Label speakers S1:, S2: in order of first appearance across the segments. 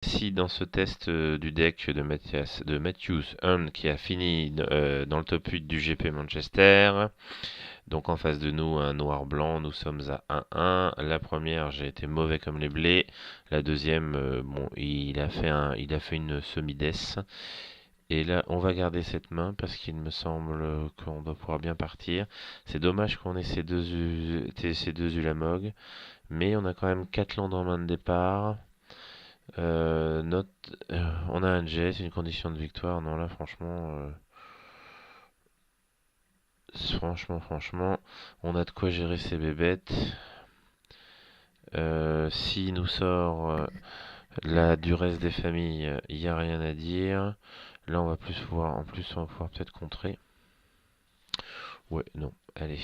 S1: Si dans ce test du deck de Matthews Hunt qui a fini dans le top 8 du GP Manchester, donc en face de nous un noir-blanc, nous sommes à 1-1. La première j'ai été mauvais comme les blés, la deuxième bon il a fait une semi-dess. Et là on va garder cette main parce qu'il me semble qu'on doit pouvoir bien partir. C'est dommage qu'on ait ces deux Ulamog, mais on a quand même 4 landes en main de départ. On a un jet, c'est une condition de victoire. Non, là, franchement, on a de quoi gérer ces bébêtes. S'il nous sort la duresse des familles, il n'y a rien à dire. Là, on va plus pouvoir, en plus, on va pouvoir peut-être contrer. Ouais, non, allez,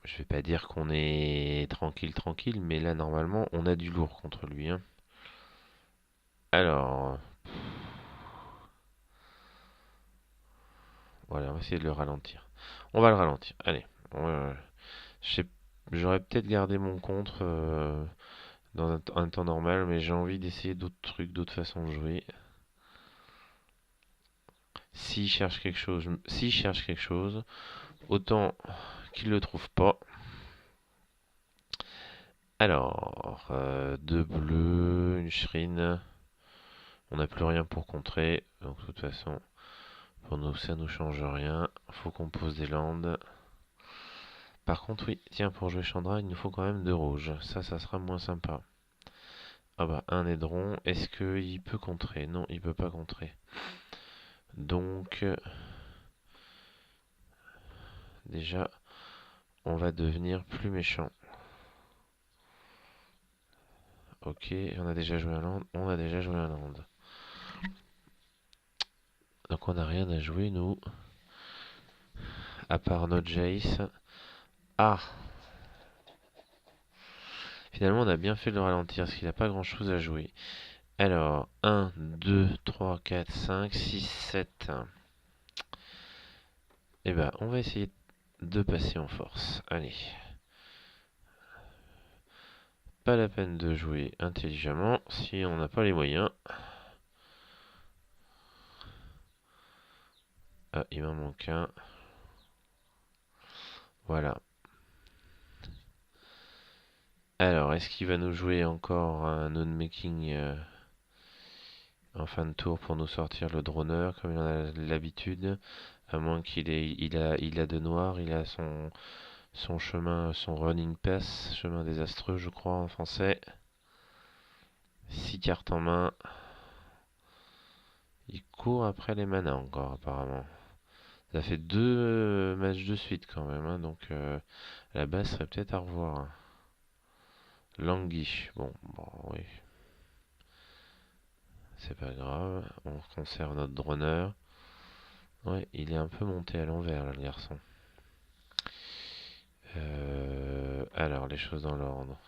S1: je vais pas dire qu'on est tranquille, mais là, normalement, on a du lourd contre lui, hein. Alors, voilà, on va essayer de le ralentir. On va le ralentir. Allez. Je J'aurais peut-être gardé mon contre dans un temps normal, mais j'ai envie d'essayer d'autres trucs, d'autres façons de jouer. S'il cherche quelque chose, autant qu'il le trouve pas. Alors, deux bleus, une shrine. On n'a plus rien pour contrer, donc de toute façon, pour nous ça nous change rien. Faut qu'on pose des landes. Par contre, oui, tiens, pour jouer Chandra, il nous faut quand même deux rouges. Ça sera moins sympa. Ah bah, un aidron. Est-ce qu'il peut contrer? Non, il peut pas contrer. Donc, déjà, on va devenir plus méchant. Ok, on a déjà joué un land. On a déjà joué un land. Donc on n'a rien à jouer, nous. À part notre Jace. Ah! Finalement, on a bien fait de le ralentir, parce qu'il n'a pas grand-chose à jouer. Alors, 1, 2, 3, 4, 5, 6, 7. Eh ben, on va essayer de passer en force. Allez. Pas la peine de jouer intelligemment si on n'a pas les moyens. Ah, il m'en manque un. Voilà. Alors, est-ce qu'il va nous jouer encore un unmaking en fin de tour pour nous sortir le droneur comme il en a l'habitude? À moins il a de noir, il a son chemin, son running pass, chemin désastreux, je crois en français. 6 cartes en main. Il court après les manas encore, apparemment. Ça fait deux matchs de suite quand même, hein, donc la base serait peut-être à revoir, hein. Languish, bon, oui, c'est pas grave, on conserve notre droneur. Ouais, il est un peu monté à l'envers là, le garçon. Alors, les choses dans l'ordre.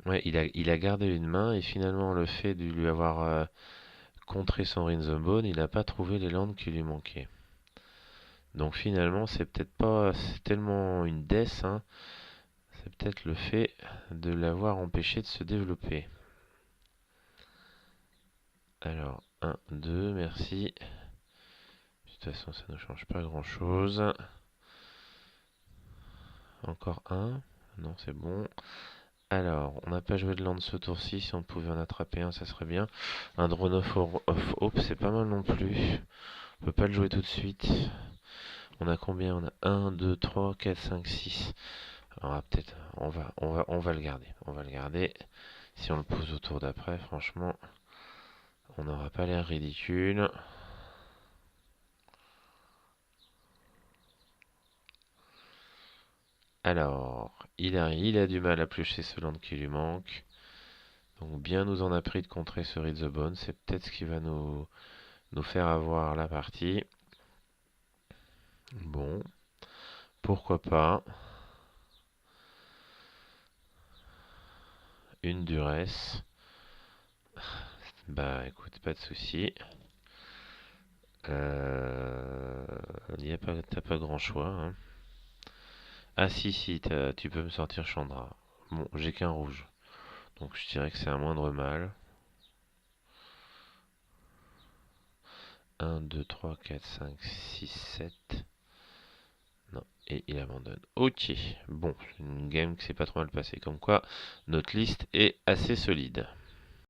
S1: Ouais, il a gardé une main et finalement le fait de lui avoir contré son Ring the Bone, il n'a pas trouvé les landes qui lui manquaient. Donc finalement, c'est peut-être pas c'est tellement une death, hein, c'est peut-être le fait de l'avoir empêché de se développer. Alors, 1, 2, merci. De toute façon, ça ne change pas grand-chose. Encore un. Non, c'est bon. Alors, on n'a pas joué de land ce tour-ci. Si on pouvait en attraper un, ça serait bien. Un drone of hope, c'est pas mal non plus. On peut pas le jouer tout de suite. On a combien? On a 1, 2, 3, 4, 5, 6. Alors, peut-être, on va le garder. On va le garder. Si on le pose au tour d'après, franchement, on n'aura pas l'air ridicule. Alors, il a du mal à piocher ce land qui lui manque. Donc bien nous en a pris de contrer ce Read the Bone. C'est peut-être ce qui va nous faire avoir la partie. Bon, pourquoi pas. Une duresse. Bah écoute, pas de souci. Euh, t'as pas grand choix, hein. Ah si, tu peux me sortir Chandra. Bon, j'ai qu'un rouge. Donc je dirais que c'est un moindre mal. 1, 2, 3, 4, 5, 6, 7. Non, et il abandonne. Ok, bon, c'est une game qui s'est pas trop mal passée. Comme quoi, notre liste est assez solide.